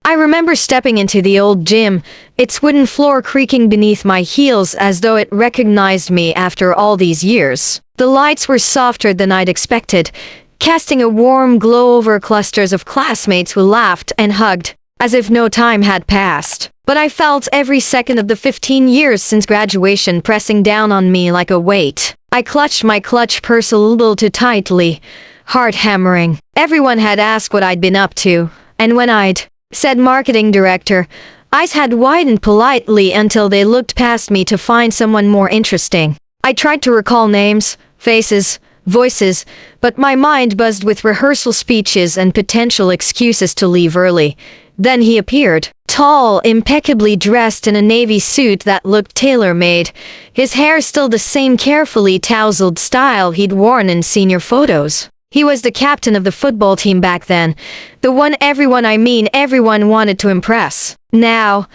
I remember stepping into the old gym, its wooden floor creaking beneath my heels as though it recognized me after all these years. The lights were softer than I'd expected, casting a warm glow over clusters of classmates who laughed and hugged, as if no time had passed. But I felt every second of the 15 years since graduation pressing down on me like a weight. I clutched my clutch purse a little too tightly, heart hammering. Everyone had asked what I'd been up to, and when I'd said marketing director, eyes had widened politely until they looked past me to find someone more interesting. I tried to recall names, faces, voices, but my mind buzzed with rehearsal speeches and potential excuses to leave early. Then he appeared, tall, impeccably dressed in a navy suit that looked tailor-made, his hair still the same carefully tousled style he'd worn in senior photos. He was the captain of the football team back then, the one everyone wanted to impress. Now,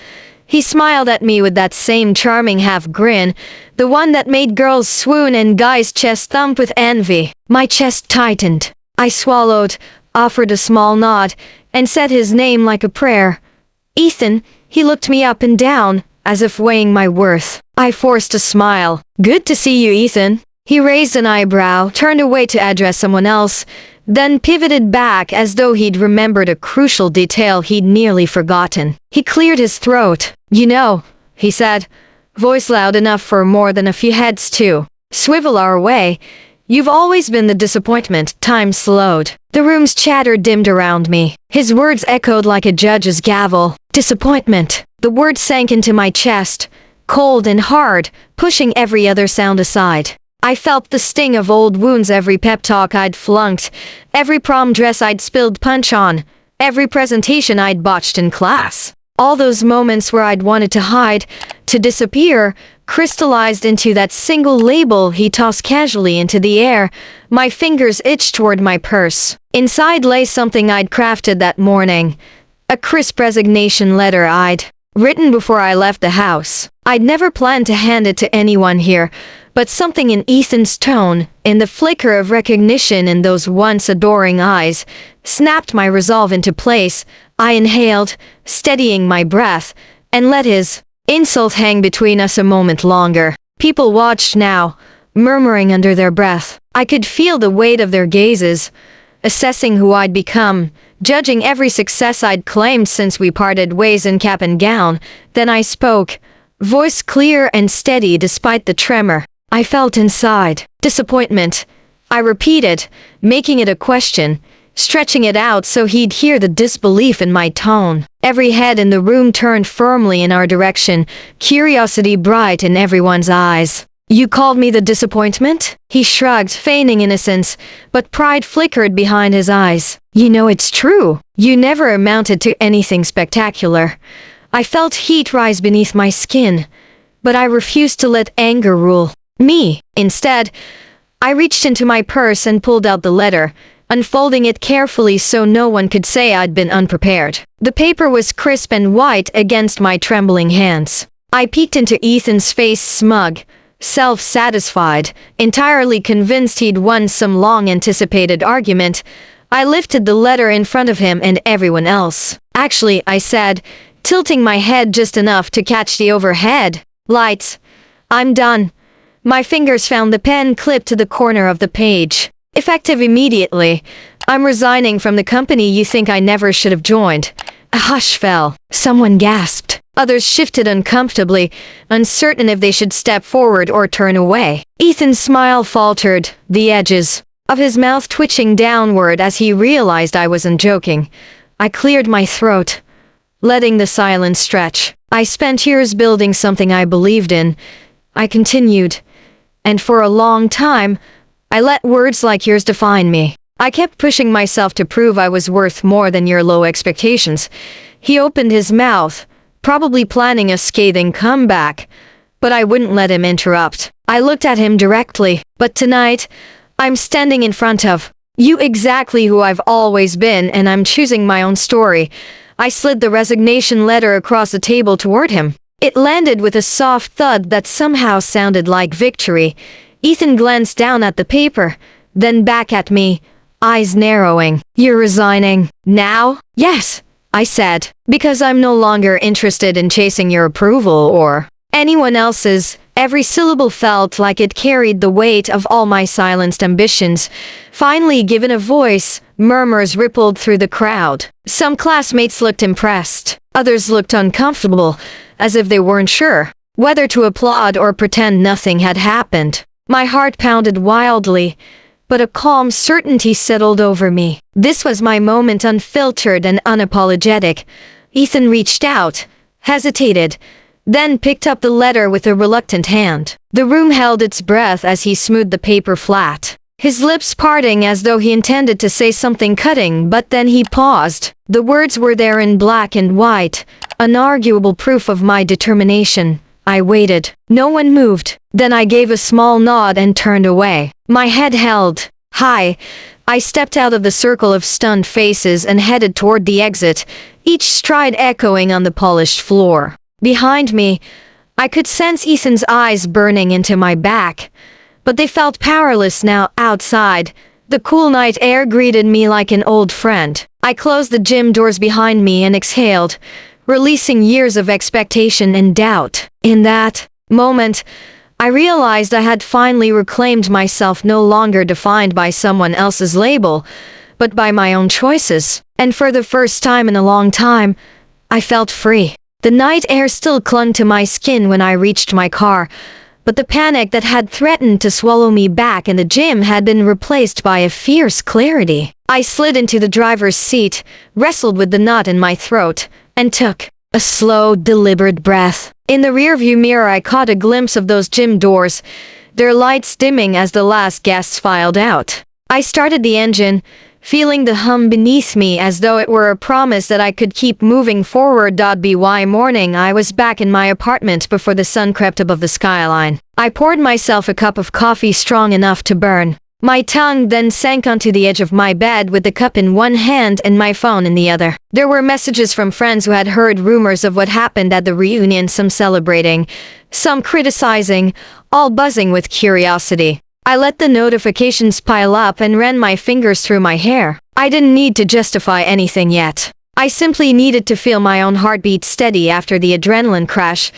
he smiled at me with that same charming half grin, the one that made girls swoon and guys' chests thump with envy. My chest tightened. I swallowed, offered a small nod, and said his name like a prayer. Ethan. He looked me up and down, as if weighing my worth. I forced a smile. Good to see you, Ethan. He raised an eyebrow, turned away to address someone else, then pivoted back as though he'd remembered a crucial detail he'd nearly forgotten. He cleared his throat. You know, he said, voice loud enough for more than a few heads to swivel our way. You've always been the disappointment. Time slowed. The room's chatter dimmed around me. His words echoed like a judge's gavel. Disappointment. The word sank into my chest, cold and hard, pushing every other sound aside. I felt the sting of old wounds every pep talk I'd flunked, every prom dress I'd spilled punch on, every presentation I'd botched in class. All those moments where I'd wanted to hide, to disappear, crystallized into that single label he tossed casually into the air. My fingers itched toward my purse. Inside lay something I'd crafted that morning. A crisp resignation letter I'd written before I left the house. I'd never planned to hand it to anyone here, but something in Ethan's tone, in the flicker of recognition in those once adoring eyes, snapped my resolve into place. I inhaled, steadying my breath, and let his insult hang between us a moment longer. People watched now, murmuring under their breath. I could feel the weight of their gazes, assessing who I'd become, judging every success I'd claimed since we parted ways in cap and gown. Then I spoke, voice clear and steady despite the tremor I felt inside. Disappointment, I repeated, making it a question, stretching it out so he'd hear the disbelief in my tone. Every head in the room turned firmly in our direction, curiosity bright in everyone's eyes. You called me the disappointment? He shrugged, feigning innocence, but pride flickered behind his eyes. You know it's true. You never amounted to anything spectacular. I felt heat rise beneath my skin, but I refused to let anger rule me. Instead, I reached into my purse and pulled out the letter, unfolding it carefully so no one could say I'd been unprepared. The paper was crisp and white against my trembling hands. I peeked into Ethan's face, smug, self-satisfied, entirely convinced he'd won some long-anticipated argument. I lifted the letter in front of him and everyone else. Actually, I said, tilting my head just enough to catch the overhead lights. I'm done. My fingers found the pen clipped to the corner of the page. Effective immediately. I'm resigning from the company you think I never should have joined. A hush fell. Someone gasped. Others shifted uncomfortably, uncertain if they should step forward or turn away. Ethan's smile faltered, the edges of his mouth twitching downward as he realized I wasn't joking. I cleared my throat, letting the silence stretch. I spent years building something I believed in. I continued. And for a long time, I let words like yours define me. I kept pushing myself to prove I was worth more than your low expectations. He opened his mouth, probably planning a scathing comeback, but I wouldn't let him interrupt. I looked at him directly. But tonight, I'm standing in front of you, exactly who I've always been, and I'm choosing my own story. I slid the resignation letter across the table toward him. It landed with a soft thud that somehow sounded like victory. Ethan glanced down at the paper, then back at me, eyes narrowing. You're resigning now? Yes, I said, because I'm no longer interested in chasing your approval or anyone else's. Every syllable felt like it carried the weight of all my silenced ambitions. Finally given a voice, murmurs rippled through the crowd. Some classmates looked impressed. Others looked uncomfortable, as if they weren't sure whether to applaud or pretend nothing had happened. My heart pounded wildly, but a calm certainty settled over me. This was my moment, unfiltered and unapologetic. Ethan reached out, hesitated, then picked up the letter with a reluctant hand. The room held its breath as he smoothed the paper flat, his lips parting as though he intended to say something cutting, but then he paused. The words were there in black and white, unarguable proof of my determination. I waited. No one moved. Then I gave a small nod and turned away. My head held high. I stepped out of the circle of stunned faces and headed toward the exit, each stride echoing on the polished floor. Behind me, I could sense Ethan's eyes burning into my back, but they felt powerless now. Outside, the cool night air greeted me like an old friend. I closed the gym doors behind me and exhaled, releasing years of expectation and doubt. In that moment, I realized I had finally reclaimed myself, no longer defined by someone else's label, but by my own choices. And for the first time in a long time, I felt free. The night air still clung to my skin when I reached my car, but the panic that had threatened to swallow me back in the gym had been replaced by a fierce clarity. I slid into the driver's seat, wrestled with the knot in my throat, and took a slow, deliberate breath. In the rearview mirror, I caught a glimpse of those gym doors, their lights dimming as the last guests filed out. I started the engine, feeling the hum beneath me as though it were a promise that I could keep moving forward. By morning, I was back in my apartment before the sun crept above the skyline. I poured myself a cup of coffee strong enough to burn. My tongue then sank onto the edge of my bed with the cup in one hand and my phone in the other. There were messages from friends who had heard rumors of what happened at the reunion, some celebrating, some criticizing, all buzzing with curiosity. I let the notifications pile up and ran my fingers through my hair. I didn't need to justify anything yet. I simply needed to feel my own heartbeat steady after the adrenaline crash.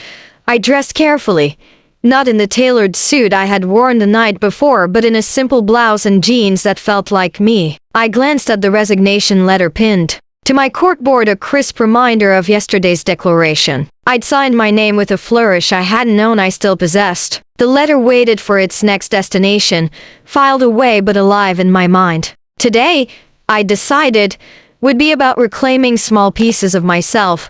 I dressed carefully. Not in the tailored suit I had worn the night before, but in a simple blouse and jeans that felt like me. I glanced at the resignation letter pinned to my corkboard, a crisp reminder of yesterday's declaration. I'd signed my name with a flourish I hadn't known I still possessed. The letter waited for its next destination, filed away but alive in my mind. Today, I decided, would be about reclaiming small pieces of myself.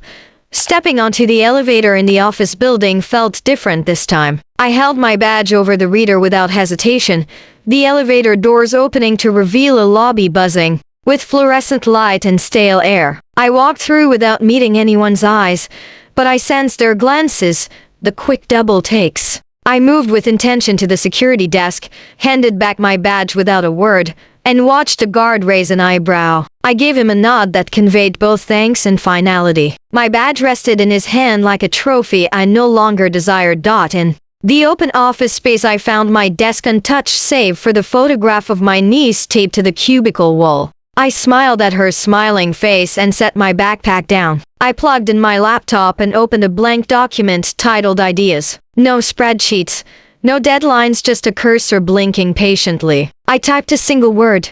Stepping onto the elevator in the office building felt different this time. I held my badge over the reader without hesitation, the elevator doors opening to reveal a lobby buzzing with fluorescent light and stale air. I walked through without meeting anyone's eyes, but I sensed their glances, the quick double takes. I moved with intention to the security desk, handed back my badge without a word, and watched a guard raise an eyebrow. I gave him a nod that conveyed both thanks and finality. My badge rested in his hand like a trophy I no longer desired. In the open office space, I found my desk untouched save for the photograph of my niece taped to the cubicle wall. I smiled at her smiling face and set my backpack down. I plugged in my laptop and opened a blank document titled Ideas. No spreadsheets, no deadlines, just a cursor blinking patiently. I typed a single word.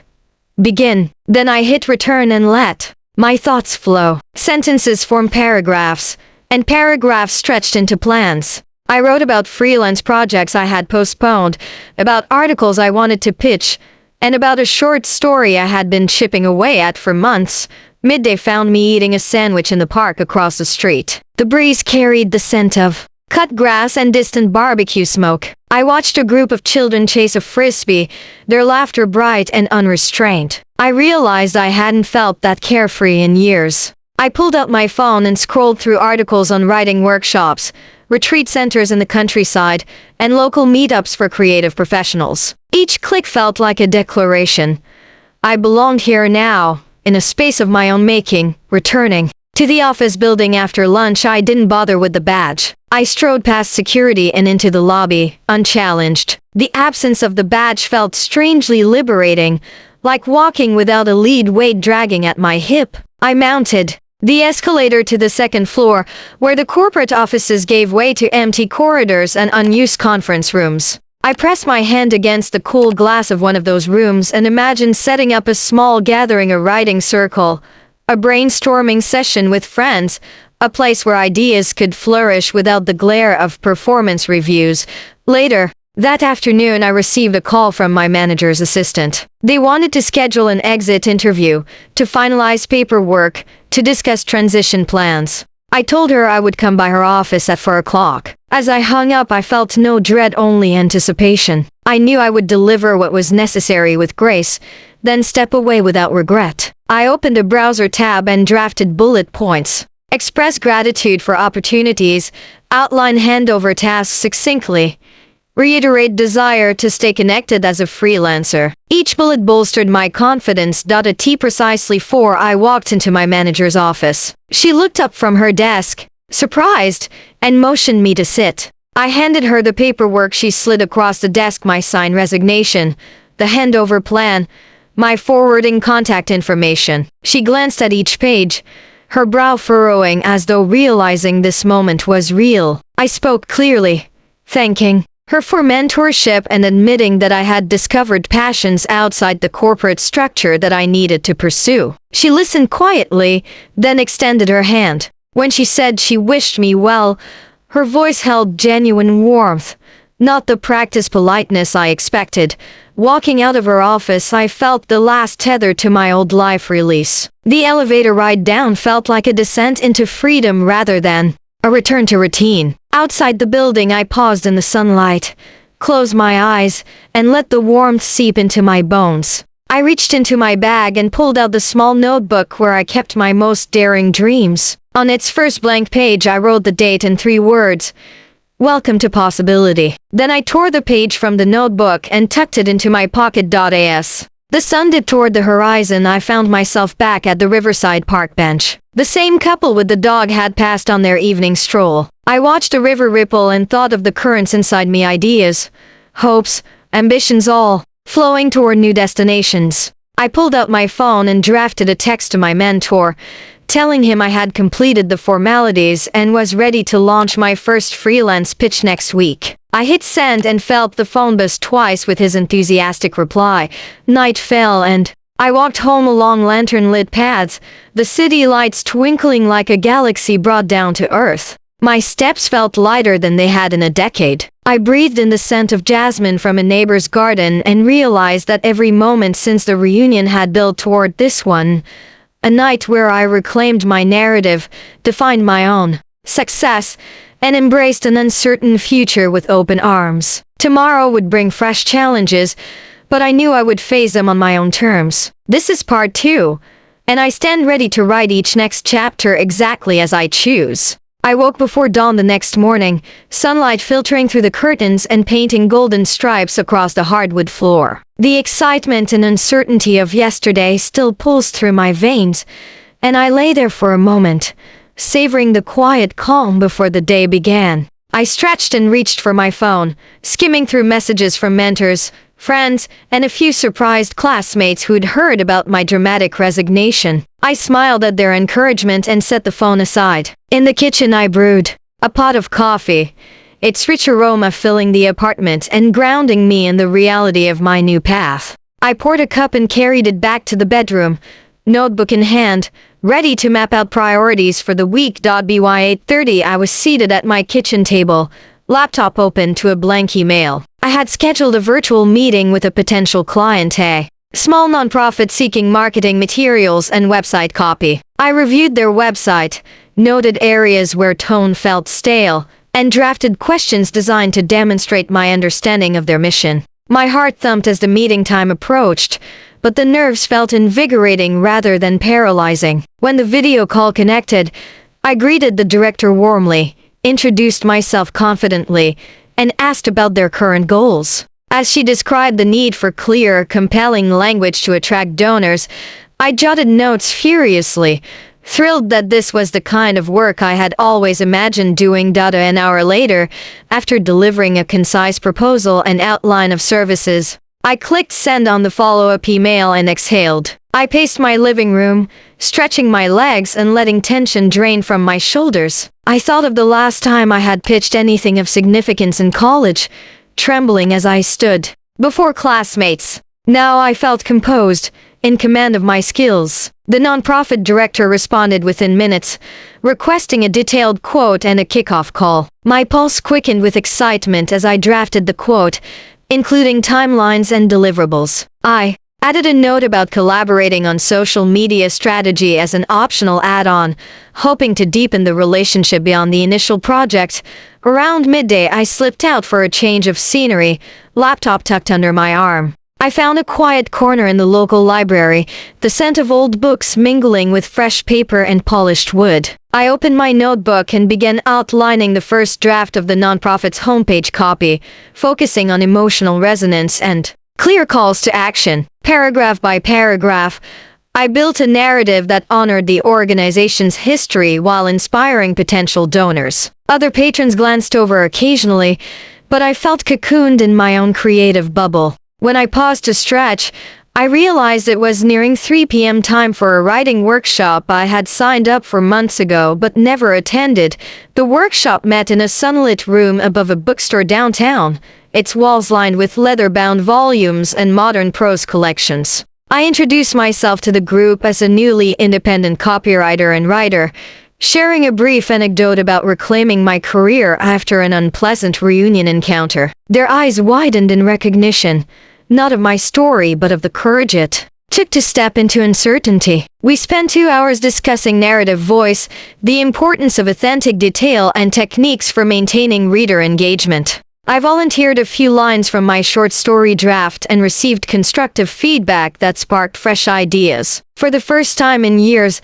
Begin. Then I hit return and let my thoughts flow. Sentences formed paragraphs, and paragraphs stretched into plans. I wrote about freelance projects I had postponed, about articles I wanted to pitch, and about a short story I had been chipping away at for months. Midday found me eating a sandwich in the park across the street. The breeze carried the scent of cut grass and distant barbecue smoke. I watched a group of children chase a frisbee, their laughter bright and unrestrained. I realized I hadn't felt that carefree in years. I pulled out my phone and scrolled through articles on writing workshops, retreat centers in the countryside, and local meetups for creative professionals. Each click felt like a declaration. I belonged here now, in a space of my own making. Returning to the office building after lunch, I didn't bother with the badge. I strode past security and into the lobby, unchallenged. The absence of the badge felt strangely liberating, like walking without a lead weight dragging at my hip. I mounted, the escalator to the second floor, where the corporate offices gave way to empty corridors and unused conference rooms. I pressed my hand against the cool glass of one of those rooms and imagined setting up a small gathering, a writing circle, a brainstorming session with friends, a place where ideas could flourish without the glare of performance reviews. Later, that afternoon, I received a call from my manager's assistant. They wanted to schedule an exit interview, to finalize paperwork, to discuss transition plans. I told her I would come by her office at 4 o'clock. As I hung up, I felt no dread, only anticipation. I knew I would deliver what was necessary with grace, then step away without regret. I opened a browser tab and drafted bullet points. Express gratitude for opportunities, outline handover tasks succinctly, reiterate desire to stay connected as a freelancer. Each bullet bolstered my confidence. At T precisely 4, I walked into my manager's office. She looked up from her desk, surprised, and motioned me to sit. I handed her the paperwork. She slid across the desk my signed resignation, the handover plan, my forwarding contact information. She glanced at each page, her brow furrowing as though realizing this moment was real. I spoke clearly, thanking her for mentorship and admitting that I had discovered passions outside the corporate structure that I needed to pursue. She listened quietly, then extended her hand. When she said she wished me well, her voice held genuine warmth, not the practiced politeness I expected. Walking out of her office, I felt the last tether to my old life release. The elevator ride down felt like a descent into freedom rather than a return to routine. Outside the building, I paused in the sunlight, closed my eyes, and let the warmth seep into my bones. I reached into my bag and pulled out the small notebook where I kept my most daring dreams. On its first blank page, I wrote the date in 3 words: "Welcome to possibility." Then I tore the page from the notebook and tucked it into my pocket. As the sun dipped toward the horizon, I found myself back at the Riverside Park bench. The same couple with the dog had passed on their evening stroll. I watched the river ripple and thought of the currents inside me, ideas, hopes, ambitions, all flowing toward new destinations. I pulled out my phone and drafted a text to my mentor, telling him I had completed the formalities and was ready to launch my first freelance pitch next week. I hit send and felt the phone buzz twice with his enthusiastic reply. Night fell and I walked home along lantern-lit paths, the city lights twinkling like a galaxy brought down to earth. My steps felt lighter than they had in a decade. I breathed in the scent of jasmine from a neighbor's garden and realized that every moment since the reunion had built toward this one, a night where I reclaimed my narrative, defined my own success, and embraced an uncertain future with open arms. Tomorrow would bring fresh challenges, but I knew I would face them on my own terms. This is part 2, and I stand ready to write each next chapter exactly as I choose. I woke before dawn the next morning, sunlight filtering through the curtains and painting golden stripes across the hardwood floor. The excitement and uncertainty of yesterday still pulsed through my veins, and I lay there for a moment, savoring the quiet calm before the day began. I stretched and reached for my phone, skimming through messages from mentors, friends, and a few surprised classmates who'd heard about my dramatic resignation. I smiled at their encouragement and set the phone aside. In the kitchen, I brewed a pot of coffee, its rich aroma filling the apartment and grounding me in the reality of my new path. I poured a cup and carried it back to the bedroom, notebook in hand, ready to map out priorities for the week. By 8:30, I was seated at my kitchen table, laptop open to a blank email. I had scheduled a virtual meeting with a potential client, a small nonprofit seeking marketing materials and website copy. I reviewed their website, noted areas where tone felt stale, and drafted questions designed to demonstrate my understanding of their mission. My heart thumped as the meeting time approached, but the nerves felt invigorating rather than paralyzing. When the video call connected, I greeted the director warmly, introduced myself confidently, and asked about their current goals. As she described the need for clear, compelling language to attract donors, I jotted notes furiously, thrilled that this was the kind of work I had always imagined doing. An hour later, after delivering a concise proposal and outline of services, I clicked send on the follow-up email and exhaled. I paced my living room, stretching my legs and letting tension drain from my shoulders. I thought of the last time I had pitched anything of significance in college, trembling as I stood before classmates. Now I felt composed, in command of my skills. The nonprofit director responded within minutes, requesting a detailed quote and a kickoff call. My pulse quickened with excitement as I drafted the quote, including timelines and deliverables. I added a note about collaborating on social media strategy as an optional add-on, hoping to deepen the relationship beyond the initial project. Around midday, I slipped out for a change of scenery, laptop tucked under my arm. I found a quiet corner in the local library, the scent of old books mingling with fresh paper and polished wood. I opened my notebook and began outlining the first draft of the nonprofit's homepage copy, focusing on emotional resonance and clear calls to action. Paragraph by paragraph, I built a narrative that honored the organization's history while inspiring potential donors. Other patrons glanced over occasionally, but I felt cocooned in my own creative bubble. When I paused to stretch, I realized it was nearing 3 p.m. time for a writing workshop I had signed up for months ago but never attended. The workshop met in a sunlit room above a bookstore downtown, its walls lined with leather-bound volumes and modern prose collections. I introduced myself to the group as a newly independent copywriter and writer, sharing a brief anecdote about reclaiming my career after an unpleasant reunion encounter. Their eyes widened in recognition, not of my story but of the courage it took to step into uncertainty. We spent 2 hours discussing narrative voice, the importance of authentic detail and techniques for maintaining reader engagement. I volunteered a few lines from my short story draft and received constructive feedback that sparked fresh ideas. For the first time in years,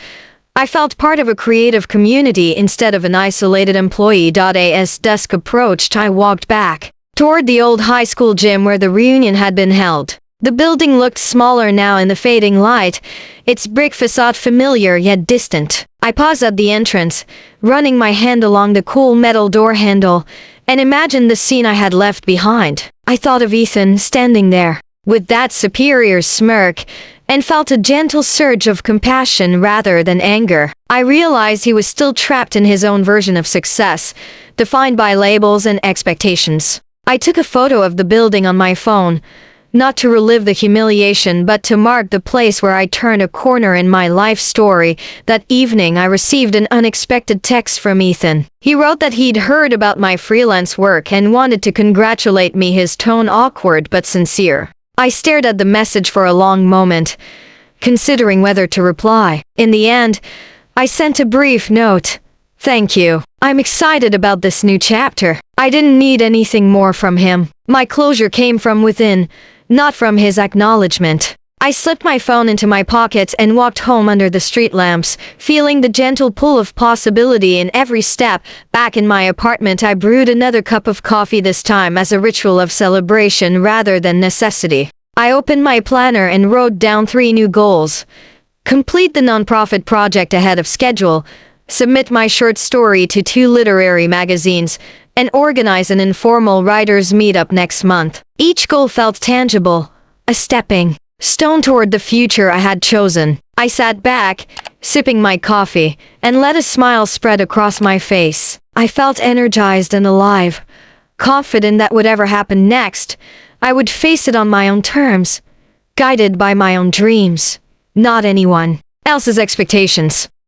I felt part of a creative community instead of an isolated employee. As dusk approached, I walked back toward the old high school gym where the reunion had been held. The building looked smaller now in the fading light, its brick facade familiar yet distant. I paused at the entrance, running my hand along the cool metal door handle, and imagined the scene I had left behind. I thought of Ethan standing there, with that superior smirk, and felt a gentle surge of compassion rather than anger. I realized he was still trapped in his own version of success, defined by labels and expectations. I took a photo of the building on my phone, not to relive the humiliation but to mark the place where I turned a corner in my life story. That evening I received an unexpected text from Ethan. He wrote that he'd heard about my freelance work and wanted to congratulate me, his tone awkward but sincere. I stared at the message for a long moment, considering whether to reply. In the end, I sent a brief note. Thank you. I'm excited about this new chapter. I didn't need anything more from him. My closure came from within, not from his acknowledgement. I slipped my phone into my pocket and walked home under the street lamps, feeling the gentle pull of possibility in every step. Back in my apartment, I brewed another cup of coffee, this time as a ritual of celebration rather than necessity. I opened my planner and wrote down 3 new goals. Complete the nonprofit project ahead of schedule, submit my short story to 2 literary magazines, and organize an informal writers' meetup next month. Each goal felt tangible, a stepping stone toward the future I had chosen. I sat back, sipping my coffee, and let a smile spread across my face. I felt energized and alive, confident that whatever happened next, I would face it on my own terms, guided by my own dreams, not anyone else's expectations.